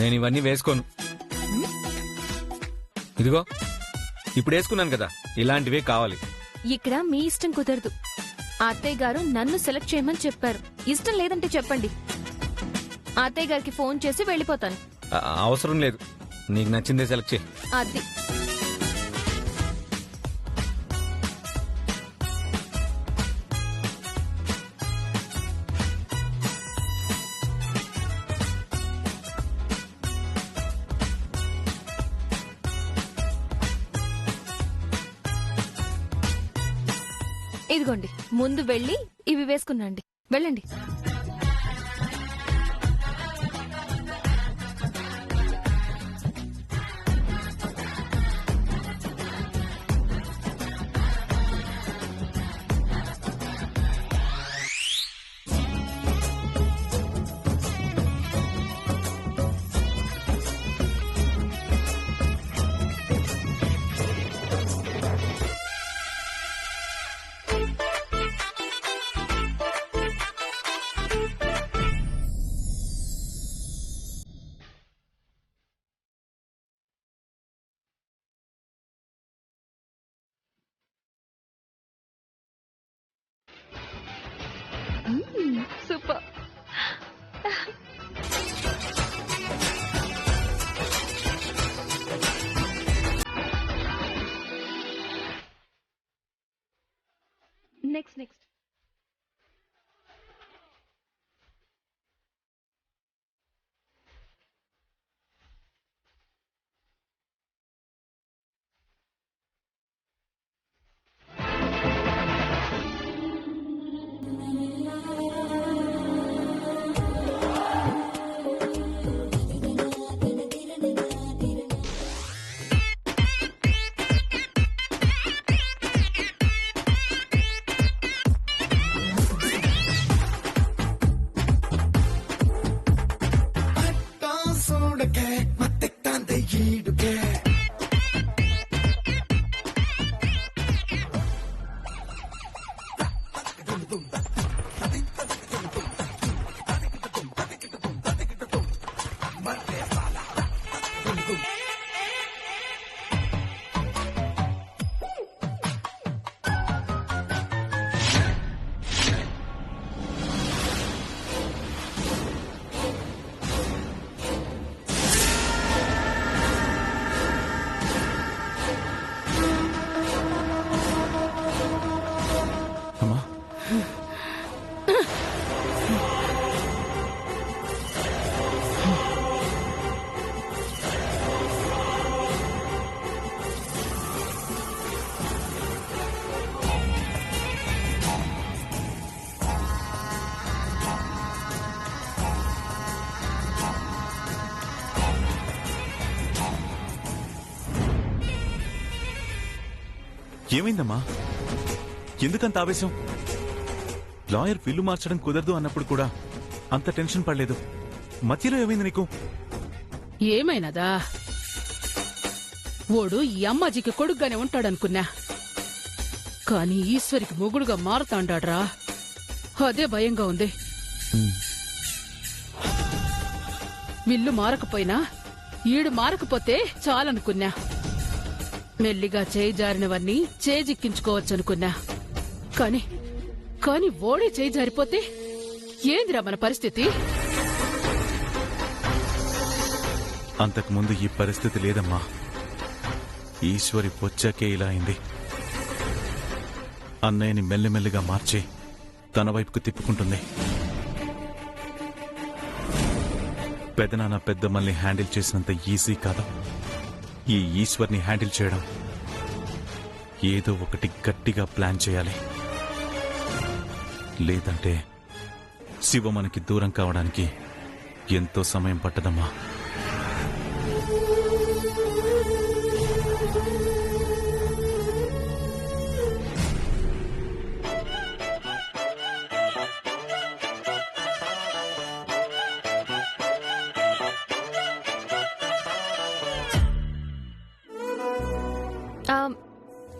నేను ఇవన్నీ వేసుకోను. ఇదిగో ఇప్పుడు వేసుకున్నాను కదా, ఇలాంటివే కావాలి. ఇక్కడ మీ ఇష్టం కుదరదు. అత్తయ్య గారు నన్ను సెలెక్ట్ చేయమని చెప్పారు. ఇష్టం లేదంటే చెప్పండి, అత్తయ్య గారికి ఫోన్ చేసి వెళ్ళిపోతాను. అవసరం లేదు, నీకు నచ్చిందే సెలెక్ట్ చేయి. అది ఇదిగోండి, ముందు వెళ్ళి ఇవి వేసుకున్నాండి. వెళ్ళండి. సూపర్. నెక్స్ట్ ఏమైందమ్మా? ఎందుకంత ఆవేశం? లాయర్ విల్లు మార్చడం కుదరదు అన్నప్పుడు కూడా అంత టెన్షన్ పడలేదు. మధ్యలో ఏమైంది నీకు? ఏమైనదా? ఓడు ఈ అమ్మాజీకి కొడుగ్గానే ఉంటాడనుకున్నా, కాని ఈశ్వరికి మొగుడుగా మారుతాండాడ్రా. అదే భయంగా ఉంది. విల్లు మారకపోయినా ఈడు మారకపోతే చాలనుకున్నా. మెల్లిగా చేయి జారినవన్నీ చేజిక్కించుకోవచ్చనుకున్నా. కాని ఓడే చేయి జారిపోతే ఏందిరా మన పరిస్థితి? అంతకుముందు ఈ పరిస్థితి లేదమ్మా. ఈశ్వరి పొచ్చాకే ఇలా అయింది. అన్నయ్యని మెల్లిమెల్లిగా మార్చి తన వైపుకు తిప్పుకుంటుంది. పెదనాన్న పెద్దమ్మల్ని హ్యాండిల్ చేసినంత ఈజీ కాదు ఈ ఈశ్వర్ని హ్యాండిల్ చేయడం. ఏదో ఒకటి గట్టిగా ప్లాన్ చేయాలి, లేదంటే శివ మనకి దూరం కావడానికి ఎంతో సమయం పట్టదమ్మా.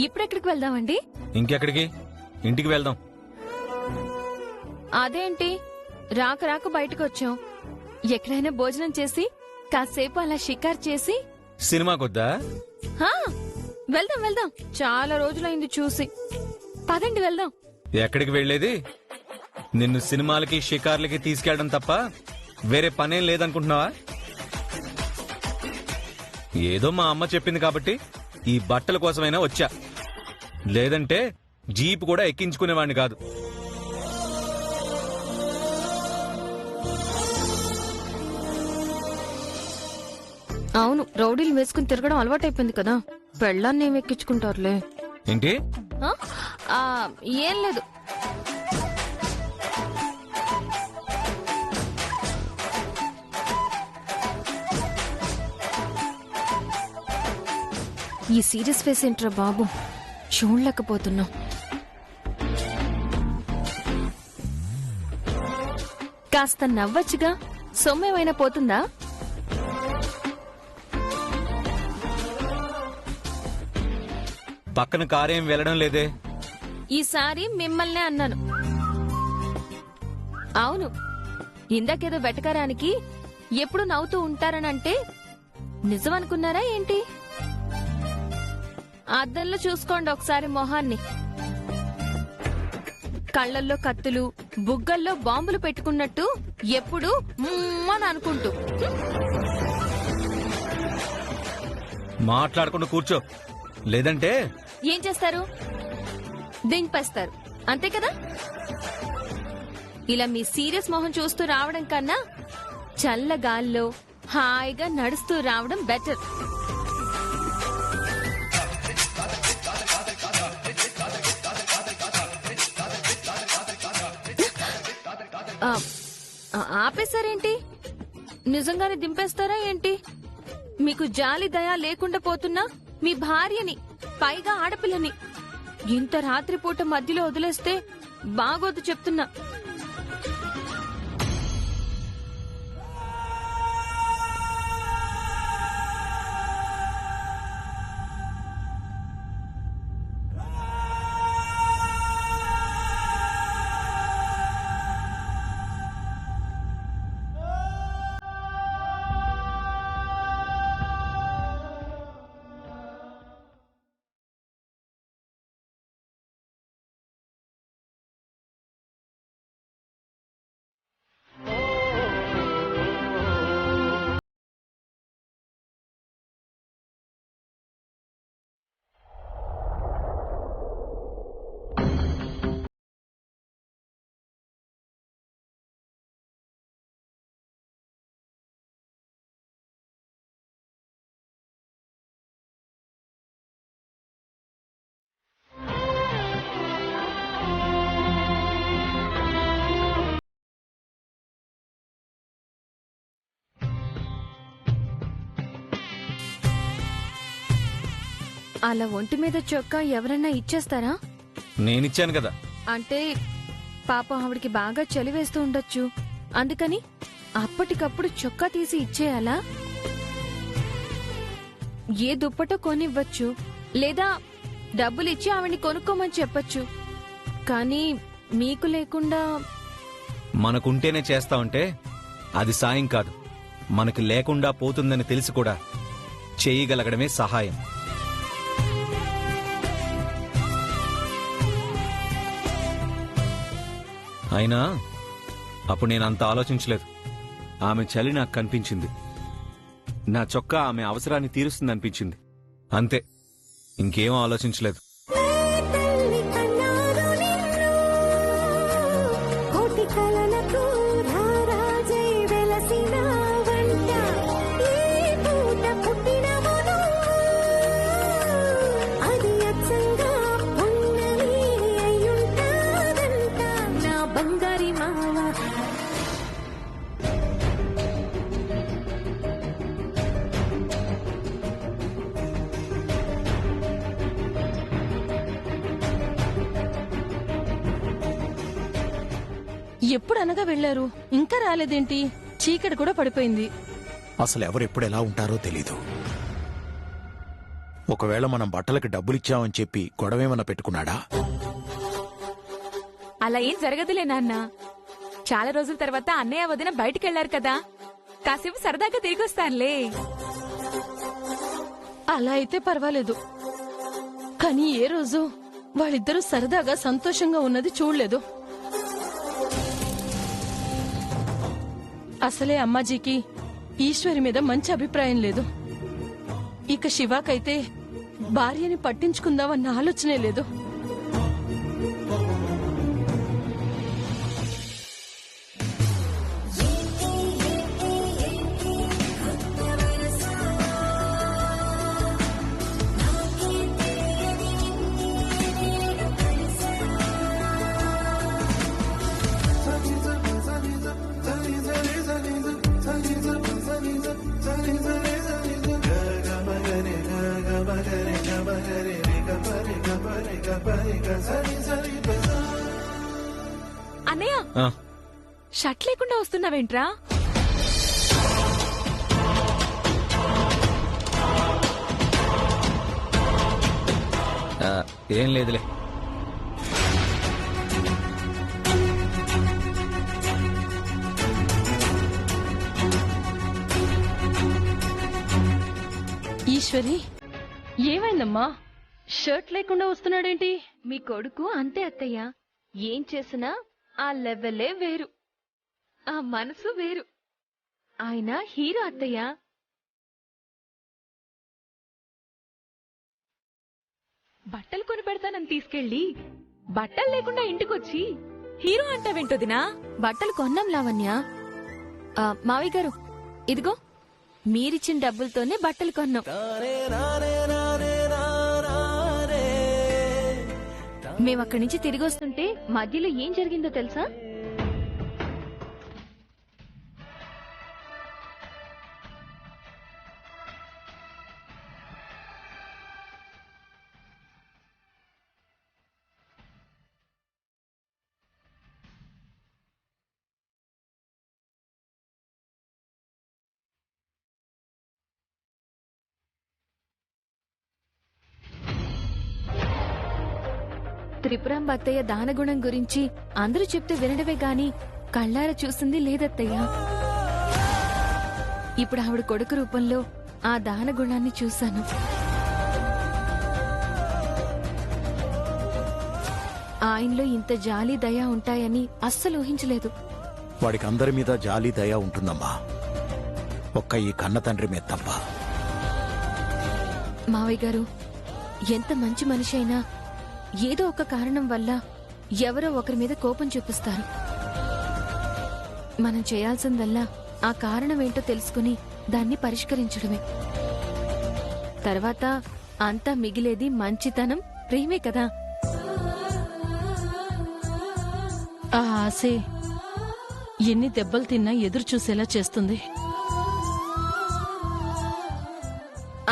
ఇప్పుడెక్కడికి వెళ్దామండి? ఇంకెక్కడికి? ఇంటికి వెళ్దాం. అదేంటి రాక రాక బయటకు వచ్చాం? ఎక్కడైనా భోజనం చేసి కాసేపు అలా షికార్ చేసి సినిమాకొద్దా? హా, వెళ్దాం వెళ్దాం, చాలా రోజులైంది చూసి. పదండి వెళ్దాం. ఎక్కడికి వెళ్లేది? నిన్ను సినిమాలకి షికార్లకి తీసుకెళ్ళడం తప్ప వేరే పనేం లేదనుకుంటున్నావా? ఏదో మా అమ్మ చెప్పింది కాబట్టి ఈ బట్టల కోసమైనా వచ్చా, లేదంటే జీప్ కూడా ఎక్కించుకునేవాడిని కాదు. అవును, రౌడీలు వేసుకుని తిరగడం అలవాటైపోయింది కదా, పెళ్ళాన్ని ఏం ఎక్కించుకుంటారులే. ఏంటి? ఆ? ఆ, ఏం లేదు. ఈ సీరియస్ ఫేస్ ఏంట్రా బాబు, చూడలేకపోతున్నా. కాస్త నవ్వచ్చుగా, సొమ్మేమైనా పోతుందా? పక్కన కారేం వెళ్ళడం లేదే. ఈసారి మిమ్మల్నే అన్నాను. అవును, ఇందాకేదో వెటకారానికి ఎప్పుడు నవ్వుతూ ఉంటారనంటే నిజమనుకున్నారా ఏంటి? అద్దంలో చూసుకోండి ఒకసారి మొహాన్ని. కళ్ళల్లో కత్తులు, బుగ్గల్లో బాంబులు పెట్టుకున్నట్టు ఎప్పుడు అని అనుకుంటూ. మాట్లాడకుండా కూర్చో, లేదంటే ఏం చేస్తారు? దింపేస్తారు, అంతే కదా? ఇలా మీ సీరియస్ మొహం చూస్తూ రావడం కన్నా చల్ల గాల్లో హాయిగా నడుస్తూ రావడం బెటర్. ఆపేశారేంటి? నిజంగానే దింపేస్తారా ఏంటి? మీకు జాలి దయ లేకుండా పోతున్నా మీ భార్యని, పైగా ఆడపిల్లని ఇంత రాత్రిపూట మధ్యలో వదిలేస్తే బాగోదు చెప్తున్నా. అలా ఒంటి మీద చొక్కా ఎవరన్నా ఇచ్చేస్తారా? నేనిచ్చాను కదా. అంటే పాపం ఆవిడికి బాగా చలి వేస్తూ ఉండొచ్చు, అందుకని అప్పటికప్పుడు చొక్కా తీసి ఇచ్చేయాలా? ఏ దుప్పటో కొనివ్వచ్చు, లేదా డబ్బులిచ్చి ఆవిడ్ని కొనుక్కోమని చెప్పొచ్చు. కానీ మీకు లేకుండా మనకుంటేనే చేస్తా ఉంటే అది సాయం కాదు, మనకి లేకుండా పోతుందని తెలిసి కూడా చేయగలగడమే సహాయం. అయినా అప్పుడు నేను అంత ఆలోచించలేదు. ఆమె చలి నాకు కనిపించింది, నా చొక్కా ఆమె అవసరాన్ని తీరుస్తుందనిపించింది, అంతే. ఇంకేం ఆలోచించలేదు. ఎప్పుడు అనగా వెళ్లారు, ఇంకా రాలేదేంటి? చీకటి కూడా పడిపోయింది. అసలు ఎవరెప్పుడు ఎలా ఉంటారో తెలీదు. ఒకవేళ మనం బట్టలకి డబ్బులిచ్చామని చెప్పి గొడవేమన్నా పెట్టుకున్నాడా? అలా ఏం జరగదులే నాన్న. చాలా రోజుల తర్వాత అన్నయ్య వదిన బయటికెళ్లారు కదా, కాసేపు సరదాగా తిరిగి వస్తానులే. అలా అయితే పర్వాలేదు, కానీ ఏ రోజు వాళ్ళిద్దరూ సరదాగా సంతోషంగా ఉన్నది చూడలేదు. అసలే అమ్మాజీకి ఈశ్వరి మీద మంచి అభిప్రాయం లేదు. ఇక శివాకైతే భార్యని పట్టించుకుందామన్న ఆలోచనే లేదు. అన్నయ్య, ఆ, షర్ట్ లేకుండా వస్తున్నావేంట్రా? ఏం లేదులే. ఈశ్వరి, ఏమైందమ్మా? షర్ట్ లేకుండా వస్తున్నాడేంటి? మీ కొడుకు అంతే అత్తయ్య. ఏం చేసినా ఆ లెవెలే వేరు, ఆ మనసు వేరు. ఆయన హీరో అత్తయ్య. బట్టలు కొని పెడతానని తీసుకెళ్లి బట్టలు లేకుండా ఇంటికొచ్చి హీరో అంటావేంటోదినా? బట్టలు కొన్నాం లావణ్య. మావయ్య గారు, ఇదిగో మీరిచ్చిన డబ్బులతోనే బట్టలు కొన్నాం. మేమక్కడి నుంచి తిరిగి వస్తుంటే మధ్యలో ఏం జరిగిందో తెలుసా? త్రిపురాంబ అత్తయ్య దానగుణం గురించి అందరూ చెప్తే వినడమే గాని కళ్ళారా చూసింది లేదత్తయ్య. ఇప్పుడు ఆవిడ కొడుకు రూపంలో ఆ దానగుణాన్ని చూశాను. ఆయనలో ఇంత జాలి దయ ఉంటాయని అస్సలు ఊహించలేదు. వాడికి అందరి మీద జాలి దయ ఉంటుందమ్మా, ఒక్క ఈ కన్న తండ్రి మీద తప్ప. మావయ్య గారు, ఎంత మంచి మనిషి అయినా ఏదో ఒక కారణం వల్ల ఎవరో ఒకరి మీద కోపం చూపిస్తారు. మనం చేయాల్సిందల్లా ఆ కారణం ఏంటో తెలుసుకుని దాన్ని పరిష్కరించడమే. తర్వాత అంతా మిగిలేది మంచితనం, ప్రేమే కదా. ఆ ఆశే ఎన్ని దెబ్బలు తిన్నా ఎదురు చూసేలా చేస్తుంది.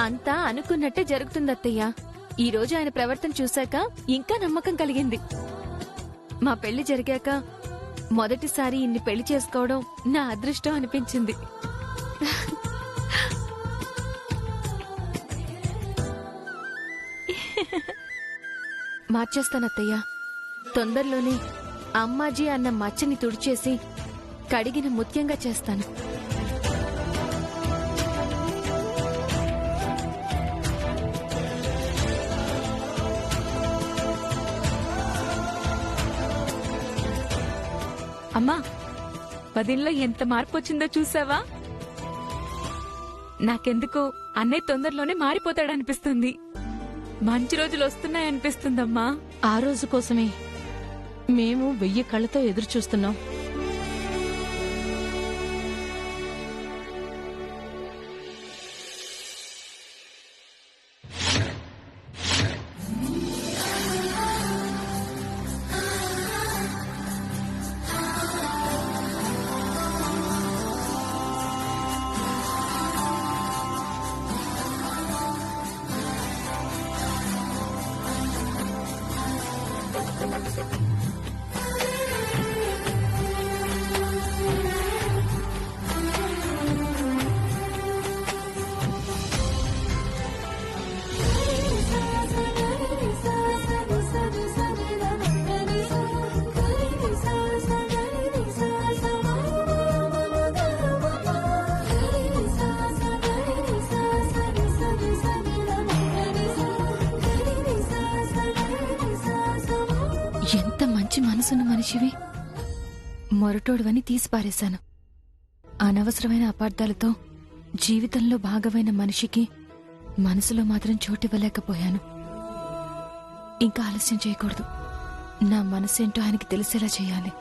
అంతా అనుకున్నట్టే జరుగుతుంది అత్తయ్య. ఈ రోజు ఆయన ప్రవర్తన చూశాక ఇంకా నమ్మకం కలిగింది. మా పెళ్లి జరిగాక మొదటిసారి ఇన్ని పెళ్లి చేసుకోవడం నా అదృష్టం అనిపించింది. మార్చేస్తానత్తయ్య. తొందరలోనే అమ్మాజీ అన్న మచ్చని తుడిచేసి కడిగిన ముత్యంగా చేస్తాను. అమ్మా, వదిన్లో ఎంత మార్పు వచ్చిందో చూసావా? నాకెందుకో అన్నయ్య తొందరలోనే మారిపోతాడనిపిస్తుంది. మంచి రోజులు వస్తున్నాయనిపిస్తుందమ్మా. ఆ రోజు కోసమే మేము 1000 కళ్ళతో ఎదురు చూస్తున్నాం. మనిషివి మొరటోడువని తీసి పారేశాను. అనవసరమైన అపార్థాలతో జీవితంలో భాగమైన మనిషికి మనసులో మాత్రం చోటివ్వలేకపోయాను. ఇంకా ఆలస్యం చేయకూడదు. నా మనసేంటో ఆయనకి తెలిసేలా చేయాలి.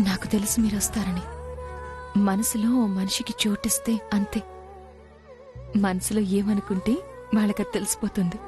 నాకు తెలుసు మీరొస్తారని. మనసులో ఓ మనిషికి చోటిస్తే అంతే. మనసులో ఏమనుకుంటే వాళ్ళకది తెలిసిపోతుంది.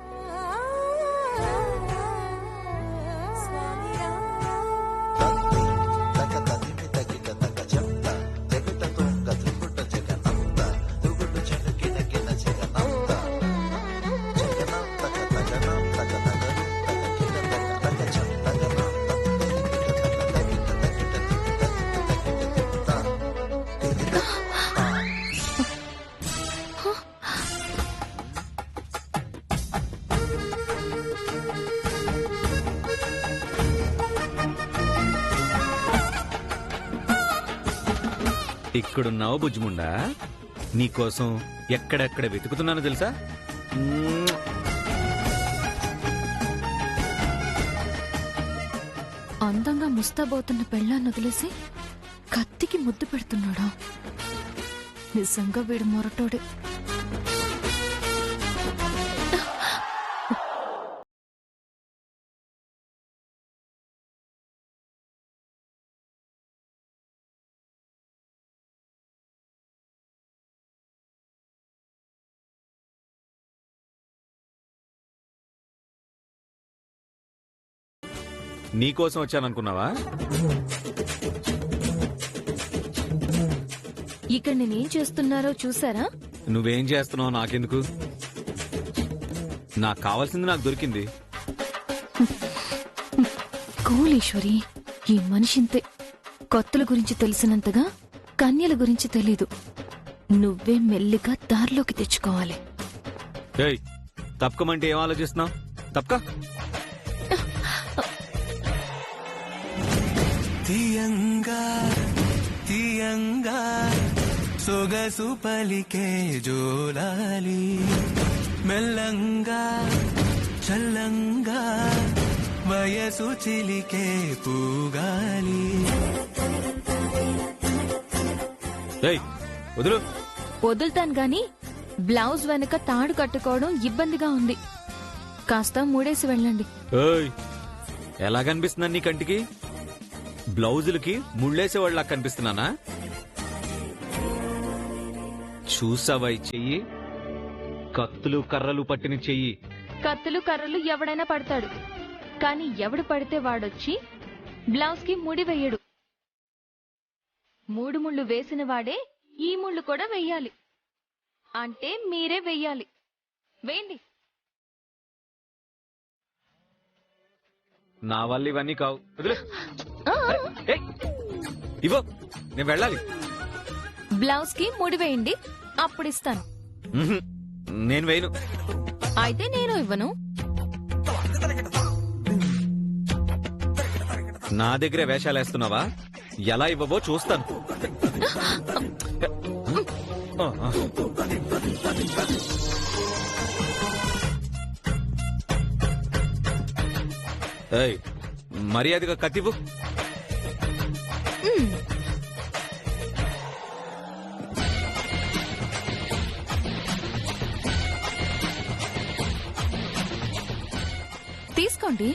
ఇక్కడున్నావు బుజ్జిముండా. నీకోసం ఎక్కడెక్కడ వెతుకుతున్నానో తెలుసా? అందంగా ముస్తాబోతున్న పెళ్ళాన్ని వదిలేసి కత్తికి ముద్దు పెడుతున్నాడా? నిజంగా వీడు మొరటోడే. నీకోసం వచ్చాననుకున్నావా? ఇక్కడ నేనేం చేస్తున్నారో చూసారా? నువ్వేం చేస్తున్నావు నాకెందుకు? నాకు కావాల్సింది నాకు దొరికింది. కూల్ ఈశ్వరి, ఈ మనిషింతే. కొత్తల గురించి తెలిసినంతగా కన్యల గురించి తెలీదు. నువ్వే మెల్లిగా దారిలోకి తెచ్చుకోవాలి. ఏయ్, తప్పకమంటే ఏం ఆలోచిస్తున్నావు? తప్పక తీయంగా తీయంగా సొగసు పలికే జోలాలి, మెల్లంగా చల్లంగా వయసు చిలికే పూగాలి. ఏయ్, వదులు. వదులుతాను గాని బ్లౌజ్ వెనక తాడు కట్టుకోవడం ఇబ్బందిగా ఉంది. కాస్త మూడేసి వెళ్ళండి. ఏయ్, ఎలా కనిపిస్తున్నాను నీ కంటికి? బ్లౌజులకి ముళ్ళేసేవాళ్ళ కనిపిస్తున్నానా? చూసావా ఈ చెయ్యి? కత్తులు కర్రలు పట్టిన చెయ్యి. కత్తులు కర్రలు ఎవడైనా పడతాడు, కానీ ఎవడు పడితే వాడొచ్చి బ్లౌజ్ కి ముడి వెయ్యడు. 3 ముళ్ళు వేసిన వాడే ఈ ముళ్ళు కూడా వెయ్యాలి. అంటే మీరే వెయ్యాలి. వేయండి. నా వల్ల ఇవన్నీ కావు. వదిలే. ఏయ్, ఇవ్వు, నేను వెళ్ళాలి. బ్లౌజ్ కి ముడి వేయండి, అప్పుడు ఇస్తాను. నేను వేయను. అయితే నేను ఇవ్వను. నా దగ్గరే వేషాలేస్తున్నావా? ఎలా ఇవ్వబో చూస్తాను. ఏయ్, మర్యాదగా కత్తివ్వు. తీసుకోండి.